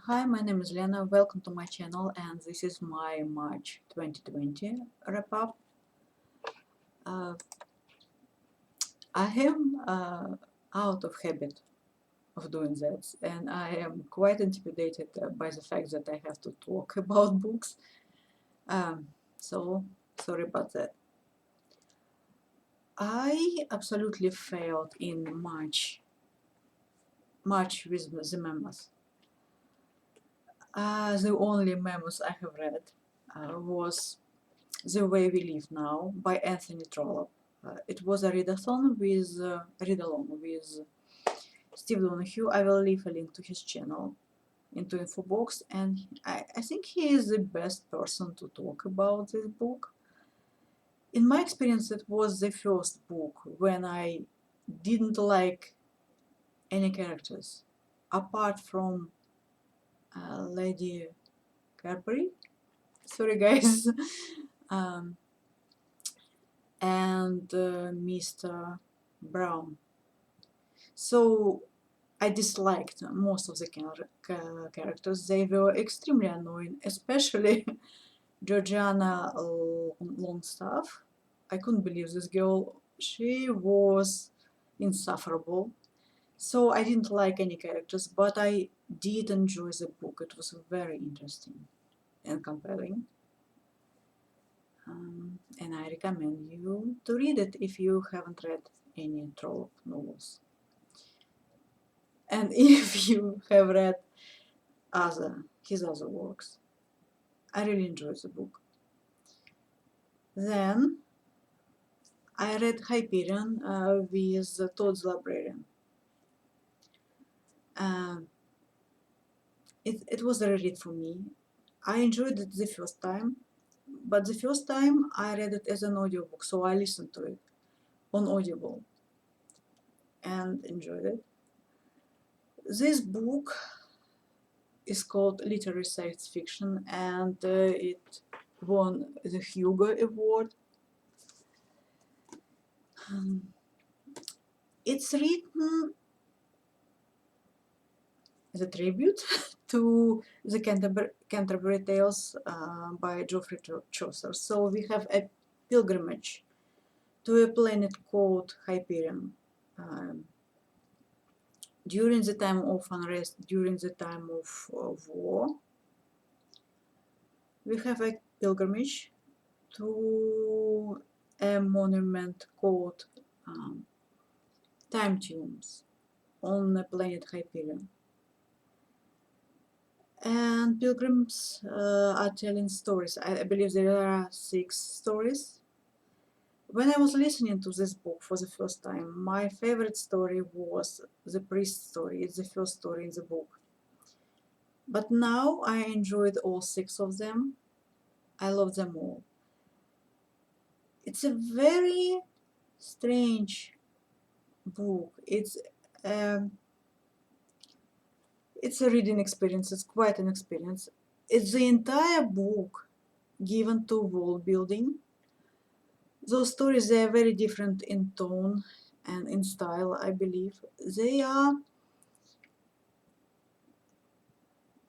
Hi, my name is Lena. Welcome to my channel, and this is my March 2020 wrap-up. I am out of habit of doing that, and I am quite intimidated by the fact that I have to talk about books. So sorry about that. I absolutely failed in March with the memoirs. The only memoirs I have read was The Way We Live Now by Anthony Trollope. It was a readathon with read-along with Steve Donoghue. I will leave a link to his channel into info box, and I think he is the best person to talk about this book. In my experience, it was the first book when I didn't like any characters apart from Lady Carberry. Sorry, guys. um, and Mr. Brown. So I disliked most of the characters. They were extremely annoying, especially Georgiana Longstaff. I couldn't believe this girl. She was insufferable. So I didn't like any characters, but I did enjoy the book. It was very interesting and compelling. And I recommend you to read it if you haven't read any Trollope novels. And if you have read his other works, I really enjoyed the book. Then I read Hyperion with Todd the Librarian. It was a read for me. I enjoyed it the first time, but the first time I read it as an audiobook, so I listened to it on Audible and enjoyed it. This book is called literary science fiction, and it won the Hugo Award. It's written as a tribute to the Canterbury Tales by Geoffrey Chaucer. So we have a pilgrimage to a planet called Hyperion. During the time of unrest, during the time of war, we have a pilgrimage to a monument called Time Tombs on the planet Hyperion. And pilgrims are telling stories. I believe there are 6 stories. When I was listening to this book for the first time, my favorite story was the priest story. It's the first story in the book. But now I enjoyed all 6 of them. I love them all. It's a very strange book. It's a reading experience. It's quite an experience. It's the entire book given to world building. Those stories, they are very different in tone and in style, I believe. They are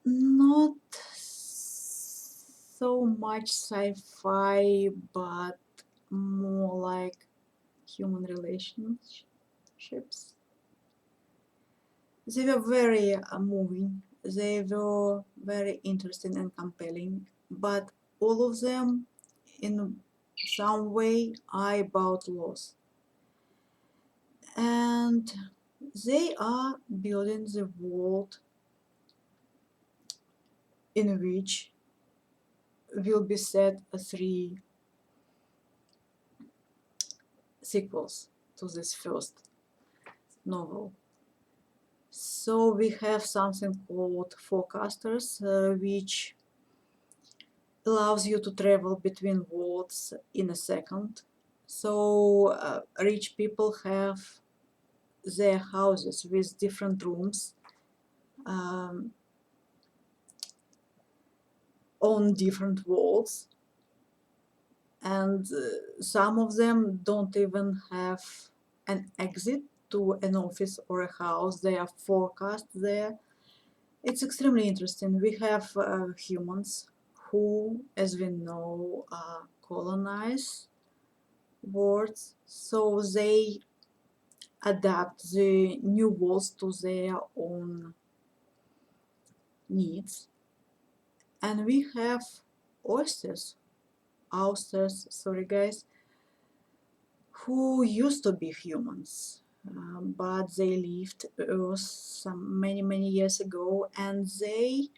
not so much sci-fi, but more like human relationships. They were very moving. They were very interesting and compelling, but all of them in some way are about loss. And they are building the world in which will be set 3 sequels to this first novel. So we have something called forecasters, which allows you to travel between worlds in a second. So rich people have their houses with different rooms on different walls, and some of them don't even have an exit to an office or a house. They are forecast there, It's extremely interesting. We have humans who, as we know, colonize worlds, so they adapt the new worlds to their own needs. And we have oysters, sorry guys, who used to be humans, but they left Earth some many years ago, and they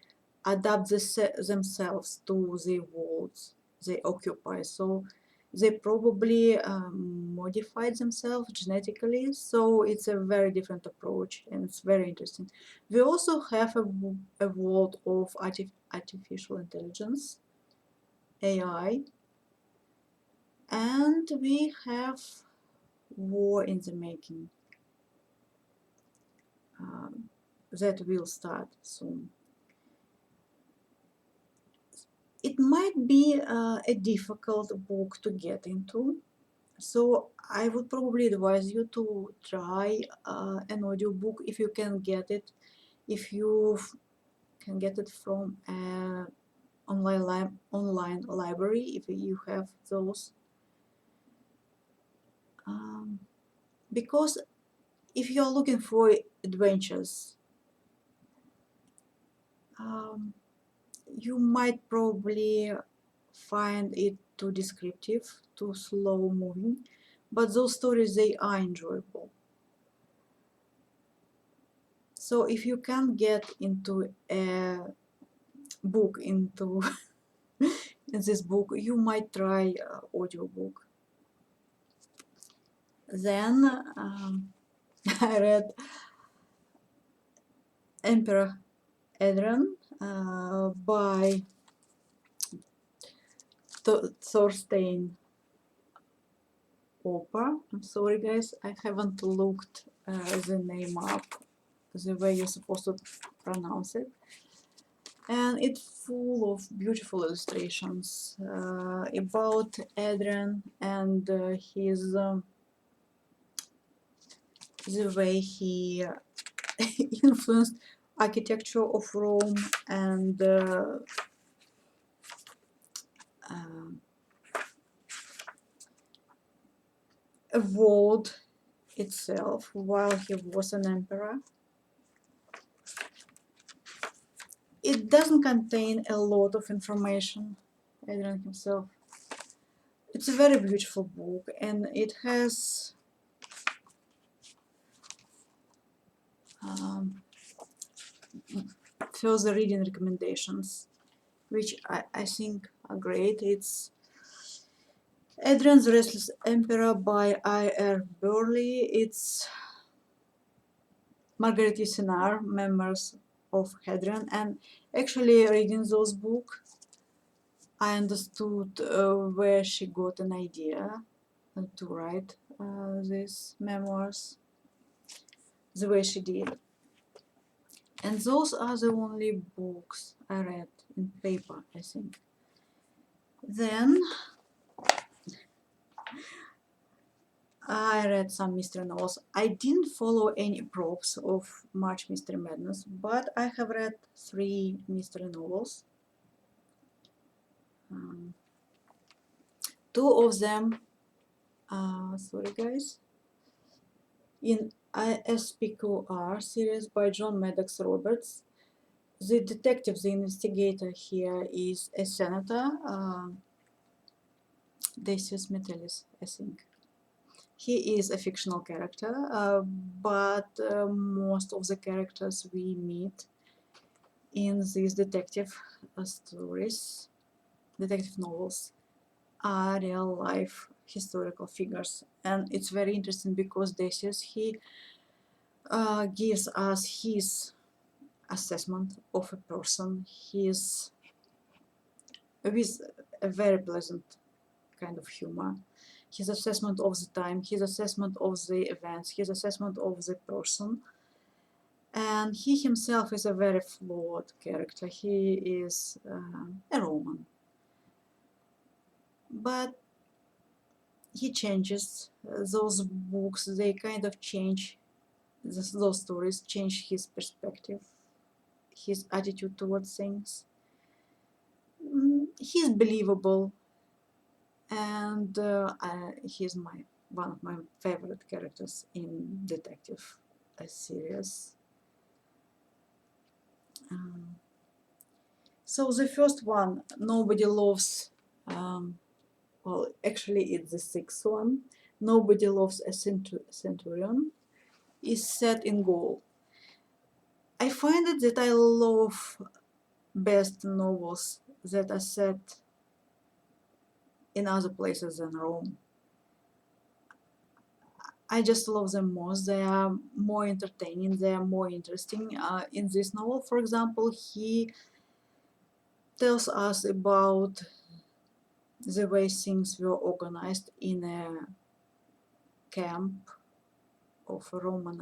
adapt themselves to the worlds they occupy. So they probably modified themselves genetically. So it's a very different approach, and it's very interesting. We also have a world of artificial intelligence, AI, and we have war in the making that will start soon. It might be a difficult book to get into, so I would probably advise you to try an audiobook if you can get it, if you can get it from an online library, if you have those. Because if you're looking for adventures, you might probably find it too descriptive, too slow moving, but those stories, they are enjoyable. So if you can get into a book, into in this book, you might try audiobook. Then I read Emperor Hadrian by Thorsten Opper. I'm sorry guys, I haven't looked the name up the way you're supposed to pronounce it. And it's full of beautiful illustrations about Hadrian and his the way he influenced architecture of Rome and a world itself while he was an emperor. It doesn't contain a lot of information, Hadrian himself. It's a very beautiful book, and it has further reading recommendations, which I think are great. It's Hadrian's Restless Emperor by I.R. Burley. It's Margaret Yourcenar, Memoirs of Hadrian, and actually reading those books, I understood where she got an idea to write these memoirs the way she did. And those are the only books I read in paper, I think. Then I read some mystery novels. I didn't follow any props of March Mystery Madness, but I have read 3 mystery novels. 2 of them, sorry guys, in SPQR series by John Maddox Roberts. The detective, the investigator here is a senator, Decius Metellus, I think. He is a fictional character, but most of the characters we meet in these detective stories, detective novels, are real life historical figures. And it's very interesting because Decius, he gives us his assessment of a person, his with a very pleasant kind of humor, his assessment of the time, his assessment of the events, his assessment of the person. And he himself is a very flawed character. He is a Roman, but he changes. Those books, they kind of change, those stories change his perspective. his attitude towards things. He's believable, and he's one of my favorite characters in detective series. So the first one, Nobody Loves, well, actually it's the sixth one, Nobody Loves a Centurion, is set in Gaul. I find it that I love best novels that are set in other places than Rome. I just love them most. They are more entertaining, they are more interesting. In this novel, for example, he tells us about the way things were organized in a camp of the Roman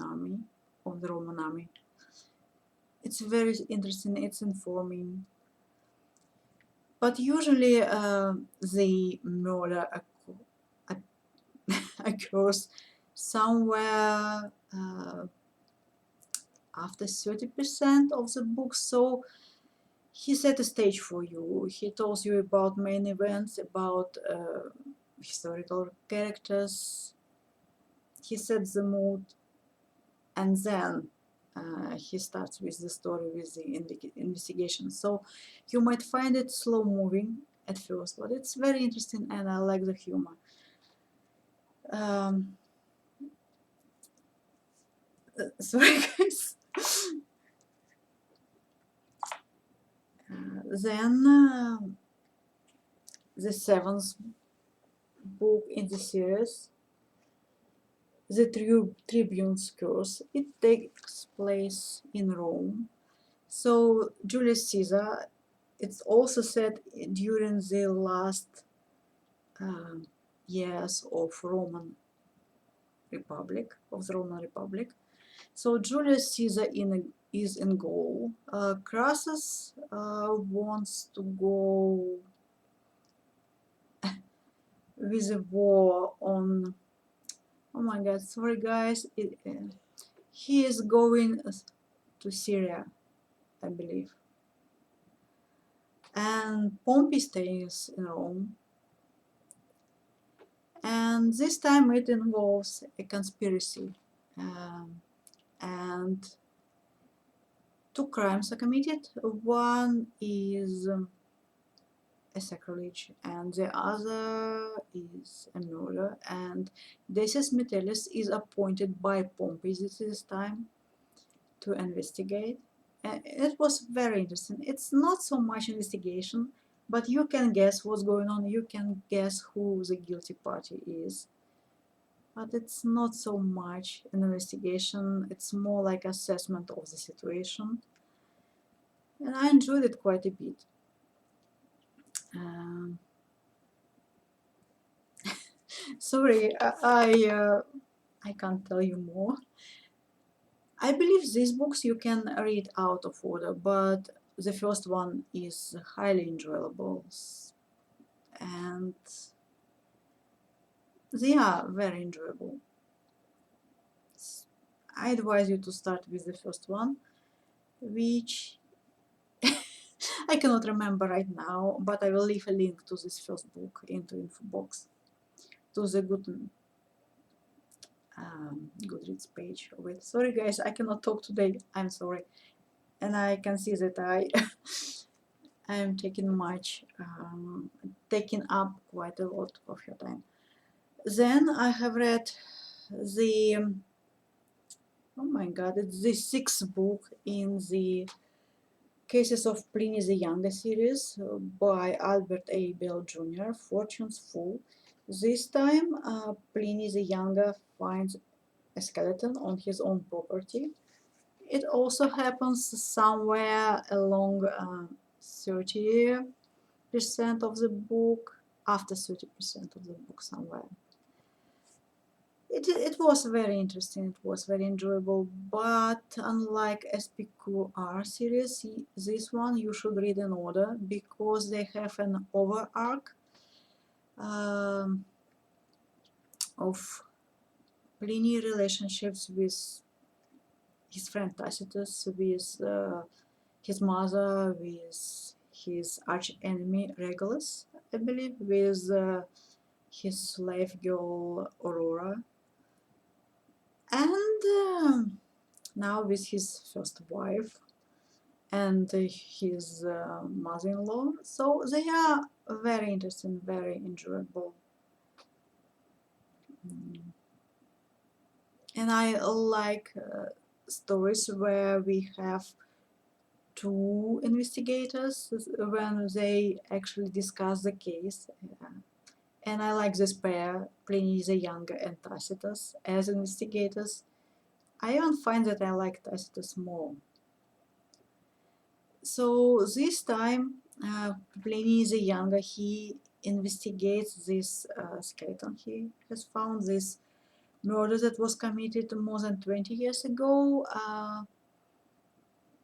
army. It's very interesting, it's informing. But usually the murder occurs somewhere after 30% of the book, so he set a stage for you. He tells you about main events, about historical characters. He sets the mood, and then he starts with the story, with the investigation. So you might find it slow moving at first, but it's very interesting, and I like the humor. Sorry, guys. Then the seventh book in the series, the Tribune's Curse. It takes place in Rome. So Julius Caesar, it's also set during the last years of the Roman Republic. So Julius Caesar is in Gaul. Crassus wants to go with a war on. Oh my God! Sorry, guys. He is going to Syria, I believe. And Pompey stays in Rome. And this time it involves a conspiracy. And two crimes are committed. One is a sacrilege, and the other is a murder. And Decius Metellus is appointed by Pompey this time to investigate. And it was very interesting. It's not so much investigation, but you can guess what's going on. You can guess who the guilty party is. But it's not so much an investigation. It's more like assessment of the situation. And I enjoyed it quite a bit. Sorry, I can't tell you more. I believe these books you can read out of order, but the first one is highly enjoyable, and they are very enjoyable. I advise you to start with the first one, which I cannot remember right now, but I will leave a link to this first book into info box, to the Goodreads page of it. Sorry guys, I cannot talk today, I'm sorry. And I can see that I am taking up quite a lot of your time. Then I have read the, oh my God, it's the sixth book in the Cases of Pliny the Younger series by Albert A. Bell Jr., Fortune's Fool. This time Pliny the Younger finds a skeleton on his own property. It also happens somewhere along 30% of the book, after 30% of the book somewhere. It was very interesting, it was very enjoyable, but unlike SPQR series, this one you should read in order because they have an over arc of Pliny relationships with his friend Tacitus, with his mother, with his arch enemy Regulus, I believe, with his slave girl Aurora, and now with his first wife and his mother-in-law. So they are very interesting, very enjoyable. And I like stories where we have two investigators when they actually discuss the case. And I like this pair, Pliny the Younger and Tacitus, as investigators. I even find that I like Tacitus more. So this time, Pliny the Younger, he investigates this skeleton. He has found this murder that was committed more than 20 years ago,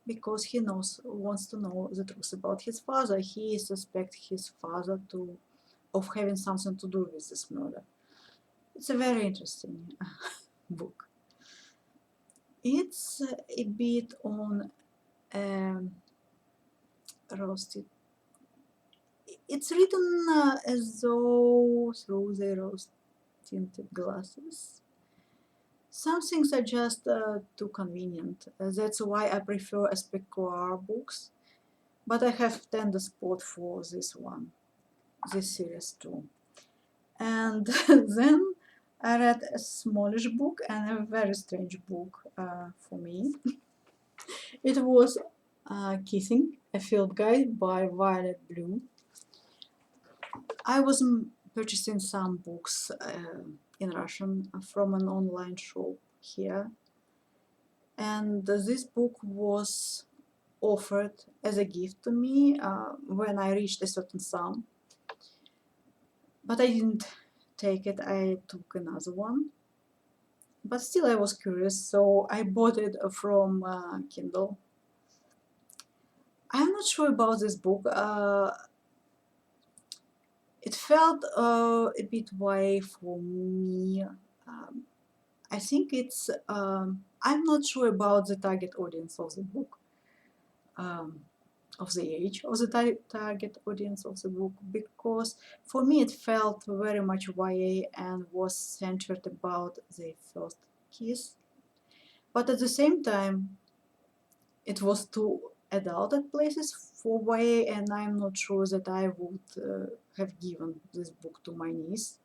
because he wants to know the truth about his father. He suspects his father of having something to do with this murder. It's a very interesting book. It's a bit on roasted. It's written as though through the rose-tinted glasses. Some things are just too convenient. That's why I prefer SPQR books. But I have tender spot for this one, this series too. And then I read a smallish book and a very strange book for me. It was Kissing, a Field Guide by Violet Blue. I was purchasing some books in Russian from an online shop here, and this book was offered as a gift to me when I reached a certain sum, but I didn't take it. I took another one, but still I was curious, so I bought it from Kindle. I'm not sure about this book. It felt a bit YA for me. I think it's I'm not sure about the target audience of the book, of the age of the target audience of the book, because for me it felt very much YA and was centered about the first kiss, but at the same time it was too adult at places for YA, and I'm not sure that I would have given this book to my niece.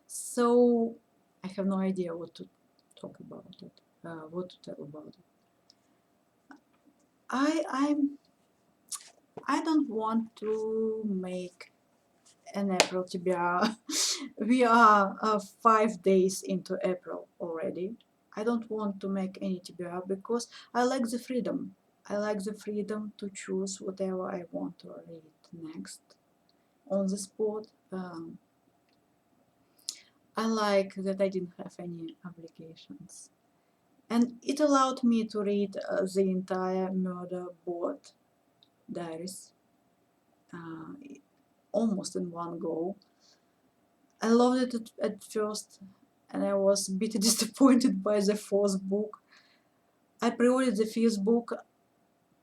So I have no idea what to talk about it, what to tell about it. I don't want to make an April TBR. We are 5 days into April already. I don't want to make any TBR because I like the freedom. I like the freedom to choose whatever I want to read next on the spot. I like that I didn't have any obligations. And it allowed me to read the entire Murder Board Diaries almost in one go. I loved it at first, and I was a bit disappointed by the fourth book. I pre-ordered the fifth book.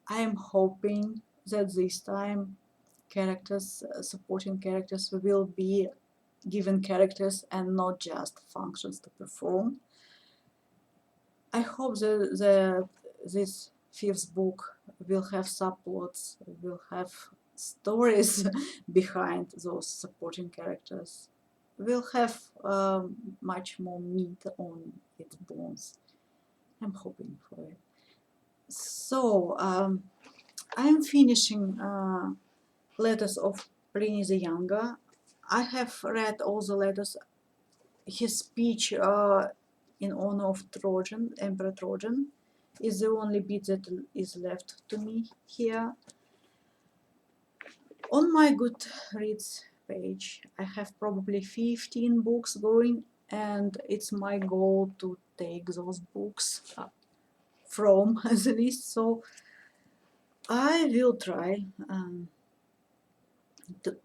I am hoping that this time characters, supporting characters, will be given characters and not just functions to perform. I hope that this fifth book will have subplots, will have stories behind those supporting characters, will have much more meat on its bones. I'm hoping for it. So I'm finishing Letters of Pliny the Younger. I have read all the letters. His speech in honor of Trojan, Emperor Trojan, is the only bit that is left to me here. On my Goodreads page, I have probably 15 books going, and it's my goal to take those books from the list. So I will try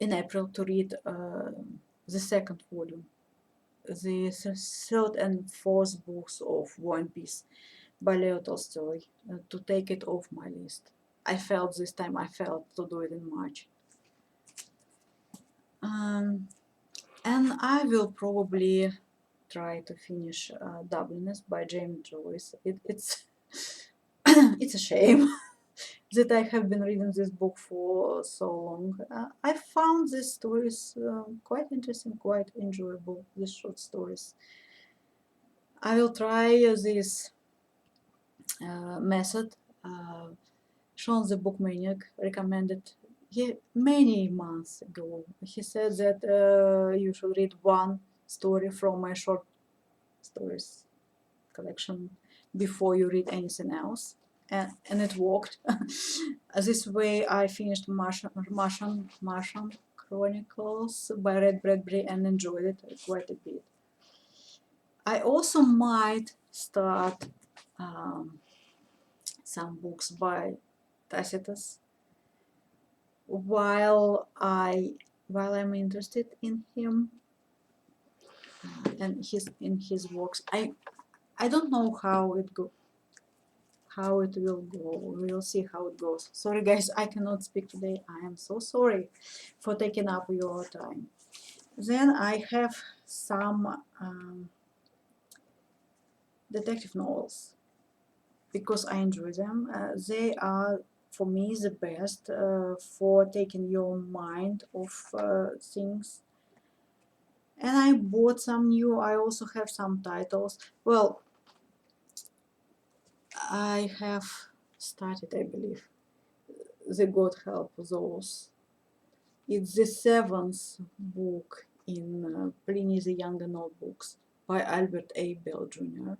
in April to read the second volume, the third and fourth books of War and Peace. by Leo Tolstoy, to take it off my list. I felt this time, to do it in March. And I will probably try to finish Dubliners by James Joyce. It's it's a shame that I have been reading this book for so long. I found these stories quite interesting, quite enjoyable, these short stories. I will try this method. Shawn the book Maniac recommended many months ago. He said that you should read one story from my short stories collection before you read anything else, and it worked. This way I finished Martian Chronicles by Red Bradbury and enjoyed it quite a bit. I also might start some books by Tacitus while I'm interested in him and in his works. I don't know how it will go. We'll see how it goes. Sorry guys, I cannot speak today. I am so sorry for taking up your time. Then I have some detective novels because I enjoy them. They are for me the best for taking your mind off things. And I bought some new. I also have some titles. Well, I have started, I believe, The God Help Those. It's the 7th book in Pliny the Younger notebooks by Albert A. Bell Jr.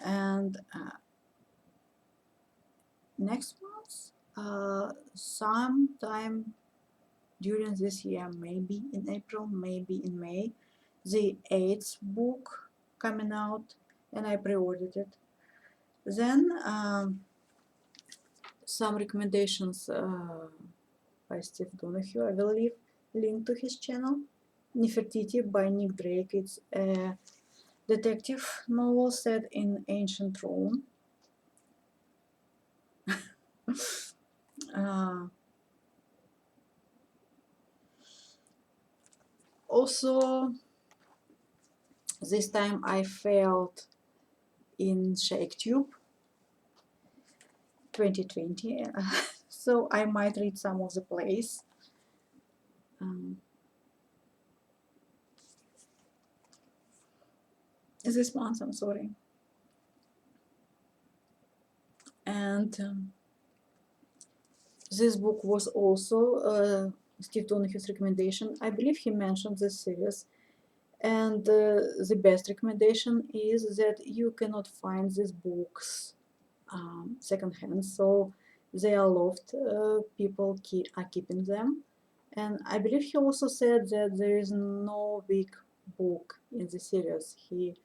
And next month, sometime during this year, maybe in April, maybe in May, the 8th book coming out, and I pre-ordered it. Then some recommendations by Steve Donoghue. I will leave a link to his channel. Nefertiti by Nick Drake. It's a detective novel set in ancient Rome. Also, this time I felt in ShakeTube 2020, so I might read some of the plays. This month, I'm sorry. And this book was also Steve Donoghue's recommendation. I believe he mentioned this series. And the best recommendation is that you cannot find these books secondhand, so they are loved. People are keeping them. And I believe he also said that there is no weak book in the series. He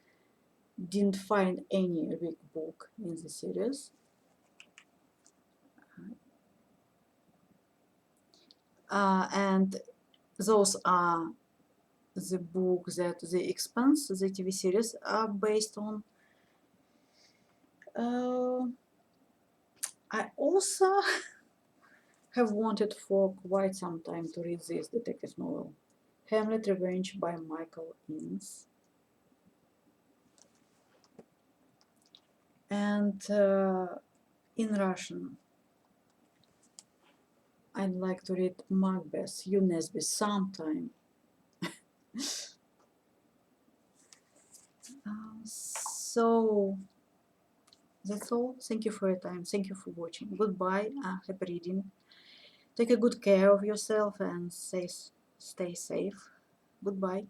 didn't find any weak book in the series. And those are the book that The Expanse, the TV series, are based on. I also have wanted for quite some time to read this detective novel, Hamlet Revenge by Michael Innes. And in Russian, I'd like to read Macbeth, Hugh Nesby sometime. So that's all. Thank you for your time. Thank you for watching. Goodbye. Happy reading. Take a good care of yourself and stay safe. Goodbye.